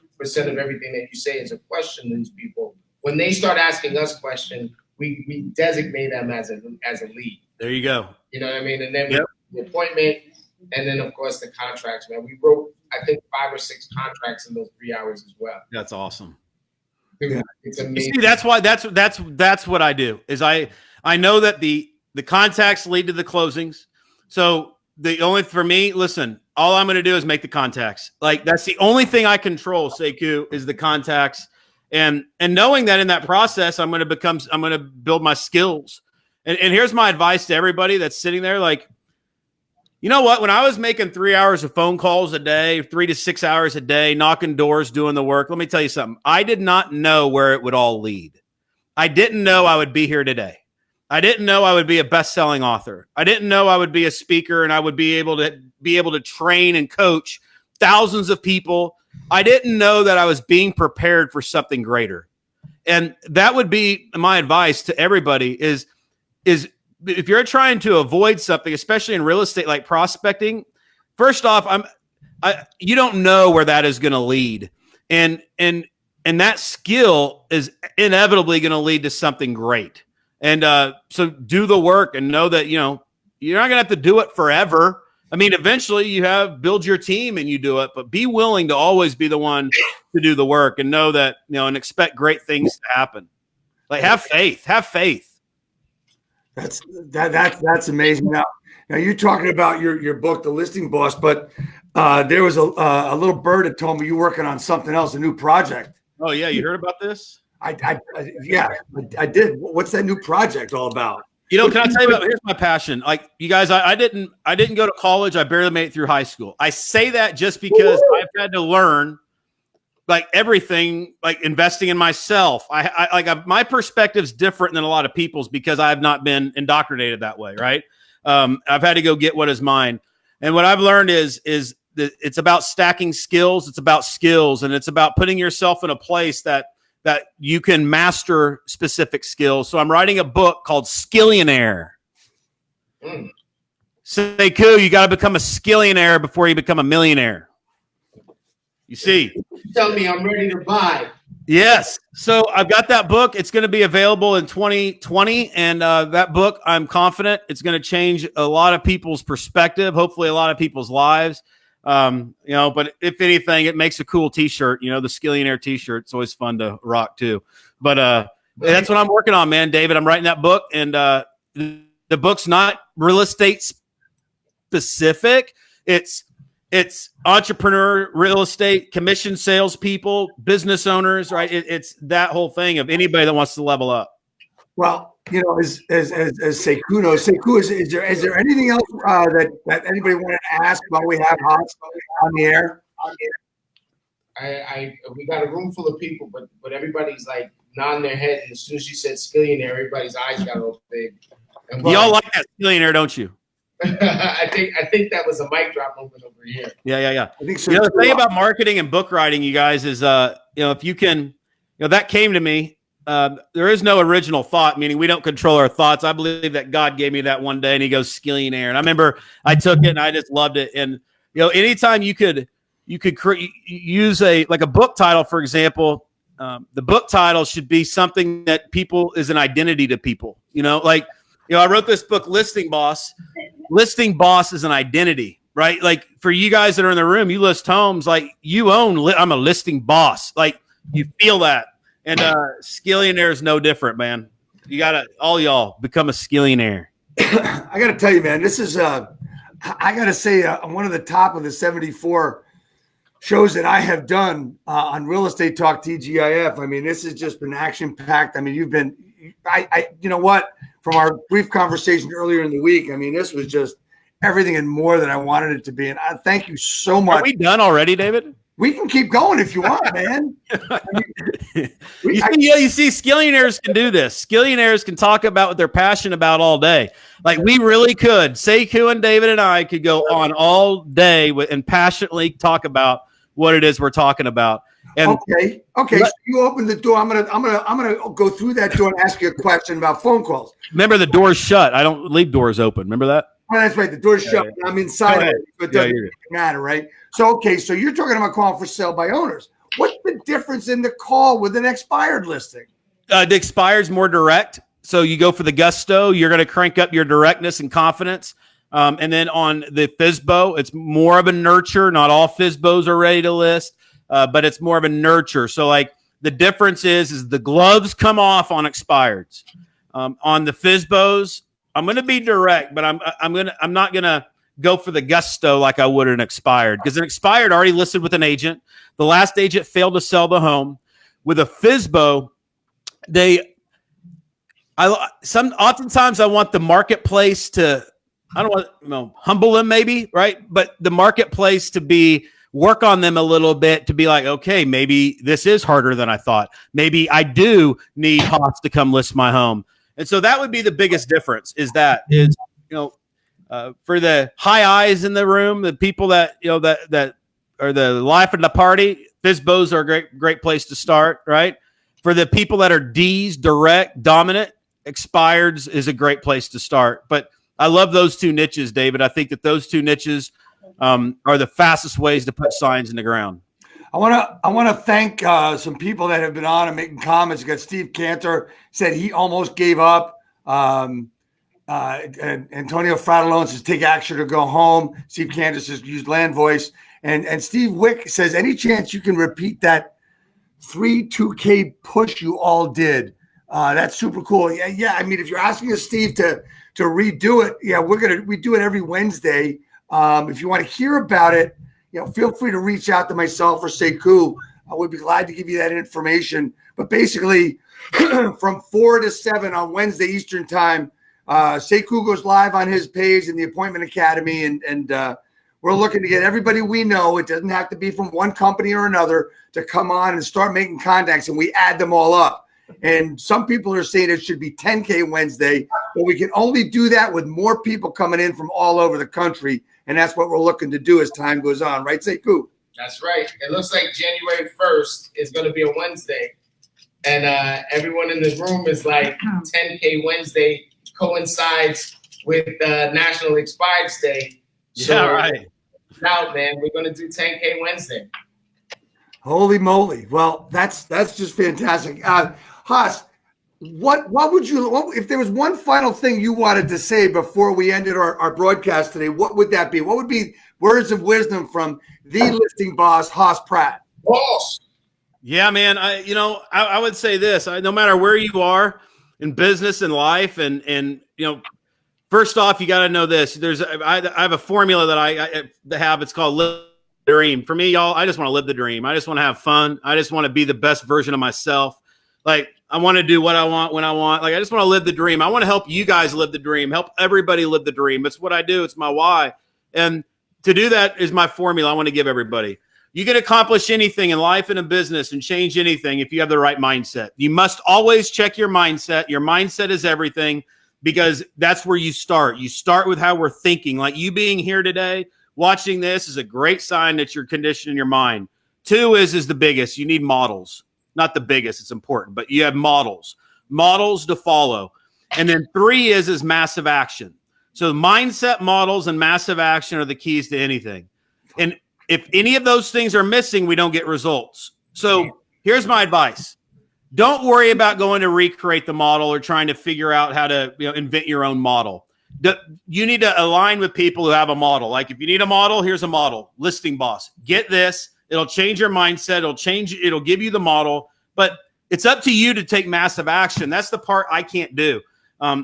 [SPEAKER 3] of everything that you say is a question to these people. When they start asking us questions, we designate them as a lead.
[SPEAKER 2] There you go.
[SPEAKER 3] You know what I mean? And then the appointment, and then of course the contracts, man. We wrote, I think, 5 or 6 contracts in those 3 hours as well.
[SPEAKER 2] That's awesome.
[SPEAKER 3] Yeah. It's amazing.
[SPEAKER 2] See, that's why that's what I do is I know that the contacts lead to the closings. So for me, listen, all I'm going to do is make the contacts. Like that's the only thing I control, Sekou, is the contacts. And knowing that in that process, I'm going to build my skills. And here's my advice to everybody that's sitting there. Like, you know what? When I was making 3 hours of phone calls a day, 3 to 6 hours a day, knocking doors, doing the work, let me tell you something. I did not know where it would all lead. I didn't know I would be here today. I didn't know I would be a best-selling author. I didn't know I would be a speaker and I would be able to train and coach thousands of people. I didn't know that I was being prepared for something greater. And that would be my advice to everybody is if you're trying to avoid something, especially in real estate like prospecting, first off, you don't know where that is going to lead. And that skill is inevitably going to lead to something great. And so do the work and know that, you're not going to have to do it forever. I mean, eventually you build your team and you do it, but be willing to always be the one to do the work and know that, and expect great things to happen. Like have faith.
[SPEAKER 1] That's amazing. Now you're talking about your book, The Listing Boss, but there was a little bird that told me you're working on something else, a new project.
[SPEAKER 2] Oh yeah. You heard about this?
[SPEAKER 1] I did. What's that new project all about?
[SPEAKER 2] Can I tell you about, here's my passion. Like you guys, I didn't go to college. I barely made it through high school. I say that just because I've had to learn like everything, like investing in myself. My perspective's different than a lot of people's because I have not been indoctrinated that way. Right. I've had to go get what is mine. And what I've learned is that it's about stacking skills. It's about skills, and it's about putting yourself in a place that you can master specific skills. So I'm writing a book called Skillionaire. Sekou, you got to become a skillionaire before you become a millionaire. You see?
[SPEAKER 3] Tell me I'm ready to buy.
[SPEAKER 2] Yes. So I've got that book. It's going to be available in 2020. And that book, I'm confident it's going to change a lot of people's perspective, hopefully a lot of people's lives. But if anything, it makes a cool t-shirt, the Skillionaire t-shirt. It's always fun to rock too. But that's what I'm working on, man, David. I'm writing that book, and the book's not real estate specific. It's entrepreneur, real estate, commission salespeople, business owners, right? It's that whole thing of anybody that wants to level up.
[SPEAKER 1] Well, as Sekou knows, is there anything else that anybody wanted to ask while we have Hans on the air?
[SPEAKER 3] We got a room full of people, but everybody's like nodding their head. And as soon as you said skillionaire, everybody's eyes got all big.
[SPEAKER 2] Y'all like that skillionaire, don't you?
[SPEAKER 3] I think that was a mic drop moment over here.
[SPEAKER 2] Yeah.
[SPEAKER 1] I think so.
[SPEAKER 2] The thing about marketing and book writing, you guys, is if you can, that came to me. There is no original thought, meaning we don't control our thoughts. I believe that God gave me that one day, and He goes skillionaire. And I remember I took it and I just loved it. And anytime you could use a book title, for example. The book title should be something that is an identity to people. I wrote this book, Listing Boss. Listing Boss is an identity, right? Like for you guys that are in the room, you list homes, like you I'm a listing boss. Like you feel that. And skillionaire is no different, man. You got to, all y'all, become a skillionaire.
[SPEAKER 1] I got to tell you, man, this is I got to say, one of the top of the 74 shows that I have done on Real Estate Talk TGIF. I mean, this has just been action packed. I mean, you know what? From our brief conversation earlier in the week, I mean, this was just everything and more than I wanted it to be. And I thank you so much.
[SPEAKER 2] Are we done already, David?
[SPEAKER 1] We can keep going if you want, man.
[SPEAKER 2] You see, skillionaires can do this. Skillionaires can talk about what they're passionate about all day. Like we really could. Sekou and David and I could go on all day and passionately talk about what it is we're talking about. And
[SPEAKER 1] okay. So you open the door. I'm gonna go through that door and ask you a question about phone calls.
[SPEAKER 2] Remember, the door's shut. I don't leave doors open. Remember that?
[SPEAKER 1] Oh, that's right. The door's shut. Yeah. I'm inside. It doesn't matter, right? So so you're talking about calling for sale by owners. What's the difference in the call with an expired listing?
[SPEAKER 2] The expired's more direct. So you go for the gusto. You're going to crank up your directness and confidence. And then on the FSBO, it's more of a nurture. Not all FSBOs are ready to list, but it's more of a nurture. So like the difference is the gloves come off on expireds. On the FSBOs, I'm going to be direct, but I'm not going to go for the gusto like I would an expired, because an expired already listed with an agent. The last agent failed to sell the home. With a FSBO, oftentimes I want the marketplace to, I don't want humble them maybe, right? But the marketplace to work on them a little bit, to be like, okay, maybe this is harder than I thought. Maybe I do need Haas to come list my home. And so that would be the biggest difference for the high eyes in the room, the people that are the life of the party, FSBOs are a great place to start, right? For the people that are D's, direct, dominant, expireds is a great place to start. But I love those two niches, David. I think that those two niches are the fastest ways to put signs in the ground.
[SPEAKER 1] I want to thank some people that have been on and making comments. You got Steve Cantor said he almost gave up. And Antonio Fratellone says take action or go home. Steve Cantor says use land voice. And Steve Wick says any chance you can repeat that 2K push you all did. That's super cool. Yeah. I mean, if you're asking us, Steve, to redo it, we do it every Wednesday. If you want to hear about it, feel free to reach out to myself or Sekou. I would be glad to give you that information. But basically, from 4 to 7 on Wednesday Eastern time, Sekou goes live on his page in the Appointment Academy, and we're looking to get everybody we know. It doesn't have to be from one company or another to come on and start making contacts, and we add them all up. And some people are saying it should be 10K Wednesday, but we can only do that with more people coming in from all over the country. And that's what we're looking to do as time goes on. Right, Sekou?
[SPEAKER 3] That's right. It looks like January 1st is going to be a Wednesday. And everyone in the room is like 10K Wednesday coincides with National Expireds Day. So,
[SPEAKER 2] right.
[SPEAKER 3] Now, man, we're going to do 10K Wednesday.
[SPEAKER 1] Holy moly. Well, that's just fantastic. Haas, what would you, if there was one final thing you wanted to say before we ended our broadcast today, what would that be? What would be words of wisdom from the listing boss, Haas Pratt?
[SPEAKER 3] Boss.
[SPEAKER 2] Yeah, man. I would say this, no matter where you are in business and life and first off, you got to know this. I have a formula that I have. It's called live the dream. For me, y'all, I just want to live the dream. I just want to have fun. I just want to be the best version of myself. Like, I want to do what I want when I want. Like, I just want to live the dream. I want to help you guys live the dream, help everybody live the dream. It's what I do. It's my why. And to do that is my formula I want to give everybody. You can accomplish anything in life and in business and change anything if you have the right mindset. You must always check your mindset. Your mindset is everything, because that's where you start. You start with how we're thinking. Like you being here today, watching this is a great sign that you're conditioning your mind. 2 is the biggest. You need models. Not the biggest, it's important, but you have models to follow. And then 3 is massive action. So mindset, models, and massive action are the keys to anything. And if any of those things are missing, we don't get results. So here's my advice. Don't worry about going to recreate the model or trying to figure out how to invent your own model. You need to align with people who have a model. Like if you need a model, here's a model. Listing boss. Get this. It'll change your mindset. It'll give you the model, but it's up to you to take massive action. That's the part I can't do,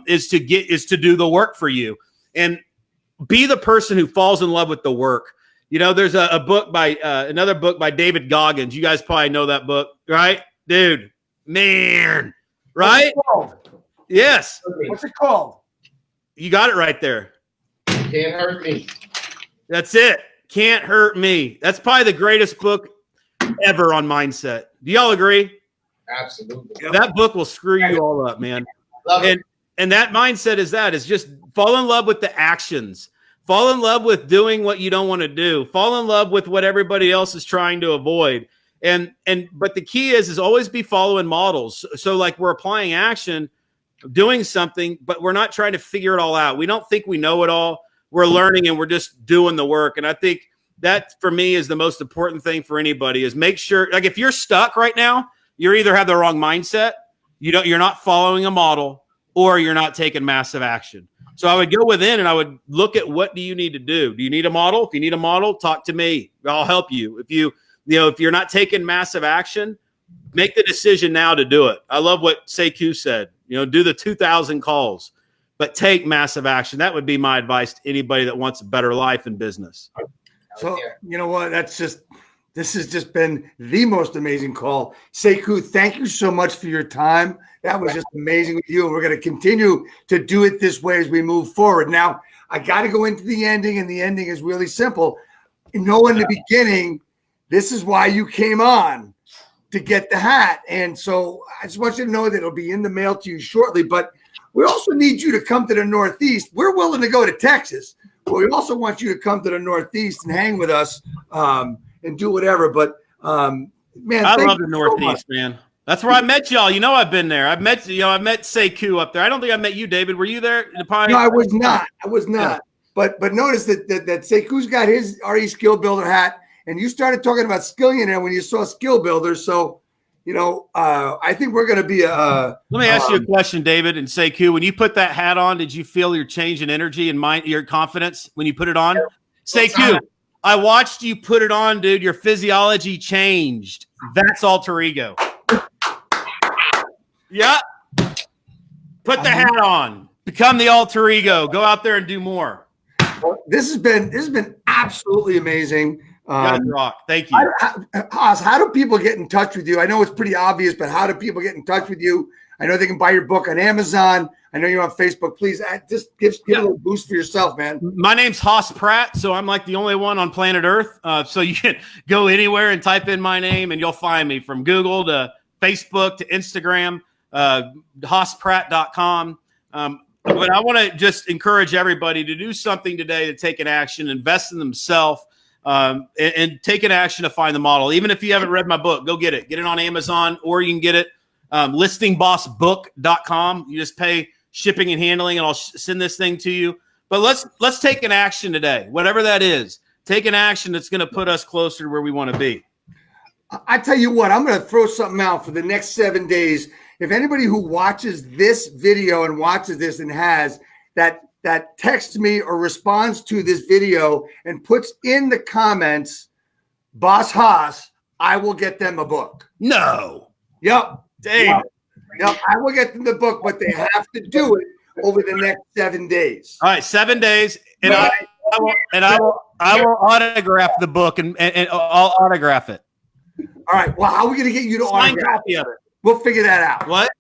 [SPEAKER 2] is to do the work for you. And be the person who falls in love with the work. You know, there's a book by another book by David Goggins. You guys probably know that book, right? Dude, man, right? Yes.
[SPEAKER 1] What's it called?
[SPEAKER 2] You got it right there.
[SPEAKER 3] Can't hurt me.
[SPEAKER 2] That's it. Can't Hurt Me. That's probably the greatest book ever on mindset. Do y'all agree?
[SPEAKER 3] Absolutely.
[SPEAKER 2] That book will screw you all up, man. And that mindset is just fall in love with the actions. Fall in love with doing what you don't want to do. Fall in love with what everybody else is trying to avoid. But the key is always be following models. So like we're applying action, doing something, but we're not trying to figure it all out. We don't think we know it all. We're learning and we're just doing the work. And I think that for me is the most important thing for anybody is make sure, like if you're stuck right now, you either have the wrong mindset, you're not following a model, or you're not taking massive action. So I would go within and I would look at what do you need to do? Do you need a model? If you need a model, talk to me. I'll help you. If you're not taking massive action, make the decision now to do it. I love what Sekou said. Do the 2,000 calls, but take massive action. That would be my advice to anybody that wants a better life in business.
[SPEAKER 1] So you know what? This has just been the most amazing call. Sekou, thank you so much for your time. That was just amazing with you. And we're going to continue to do it this way as we move forward. Now, I got to go into the ending, and the ending is really simple. In the beginning, this is why you came on, to get the hat. And so I just want you to know that it'll be in the mail to you shortly. But we also need you to come to the Northeast. We're willing to go to Texas, but we also want you to come to the Northeast and hang with us and do whatever. But man,
[SPEAKER 2] I love the Northeast, man. That's where I met y'all. I've been there. I met Sekou up there. I don't think I met you, David. Were you there in the Pine?
[SPEAKER 1] No, I was not. Yeah. But notice that Sekou's got his RE Skill Builder hat, and you started talking about Skillionaire when you saw Skill Builder. So, I think we're going to be Let
[SPEAKER 2] me ask you a question, David and Sekou. When you put that hat on, did you feel your change in energy and your confidence when you put it on? Sekou, I watched you put it on, dude. Your physiology changed. That's alter ego. Yeah. Put the hat on. Become the alter ego. Go out there and do more.
[SPEAKER 1] Well, this has been absolutely amazing.
[SPEAKER 2] You guys rock. Thank you.
[SPEAKER 1] Haas, how do people get in touch with you? I know it's pretty obvious, but how do people get in touch with you? I know they can buy your book on Amazon. I know you're on Facebook. Please just give a little boost for yourself, man.
[SPEAKER 2] My name's Haas Pratt, so I'm like the only one on planet Earth. So you can go anywhere and type in my name, and you'll find me, from Google to Facebook to Instagram, HaasPratt.com. But I want to just encourage everybody to do something today, to take an action, invest in themselves, and take an action to find the model. Even if you haven't read my book, go get it. Get it on Amazon, or you can get it listingbossbook.com. You just pay shipping and handling, and I'll send this thing to you. But let's take an action today, whatever that is. Take an action that's going to put us closer to where we want to be.
[SPEAKER 1] I tell you what, I'm going to throw something out for the next 7 days. If anybody who watches this video and watches this and has that texts me or responds to this video and puts in the comments, Boss Haas, I will get them a book.
[SPEAKER 2] No.
[SPEAKER 1] Yep.
[SPEAKER 2] Dang.
[SPEAKER 1] Yep. I will get them the book, but they have to do it over the next 7 days.
[SPEAKER 2] All right, 7 days, and I will autograph the book, and I'll autograph it.
[SPEAKER 1] All right. Well, how are we going to get you to
[SPEAKER 2] Signed
[SPEAKER 1] autograph?
[SPEAKER 2] copy of it.
[SPEAKER 1] We'll figure that out.
[SPEAKER 2] What?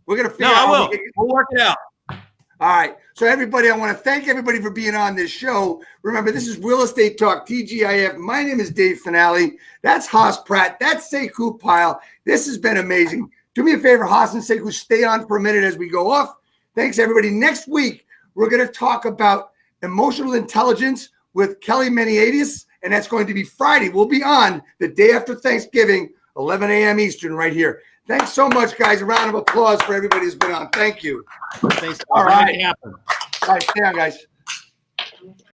[SPEAKER 1] We're going to figure out.
[SPEAKER 2] No, I will. We'll work it out.
[SPEAKER 1] All right. So everybody, I want to thank everybody for being on this show. Remember, this is Real Estate Talk, TGIF. My name is Dave Finale. That's Haas Pratt. That's Sekou Pyle. This has been amazing. Do me a favor, Haas and Sekou, stay on for a minute as we go off. Thanks, everybody. Next week, we're going to talk about emotional intelligence with Kelly Maniatis, and that's going to be Friday. We'll be on the day after Thanksgiving, 11 a.m. Eastern, right here. Thanks so much, guys. A round of applause for everybody who's been on. Thank you.
[SPEAKER 2] Thanks.
[SPEAKER 1] All right. All right, stay on, guys.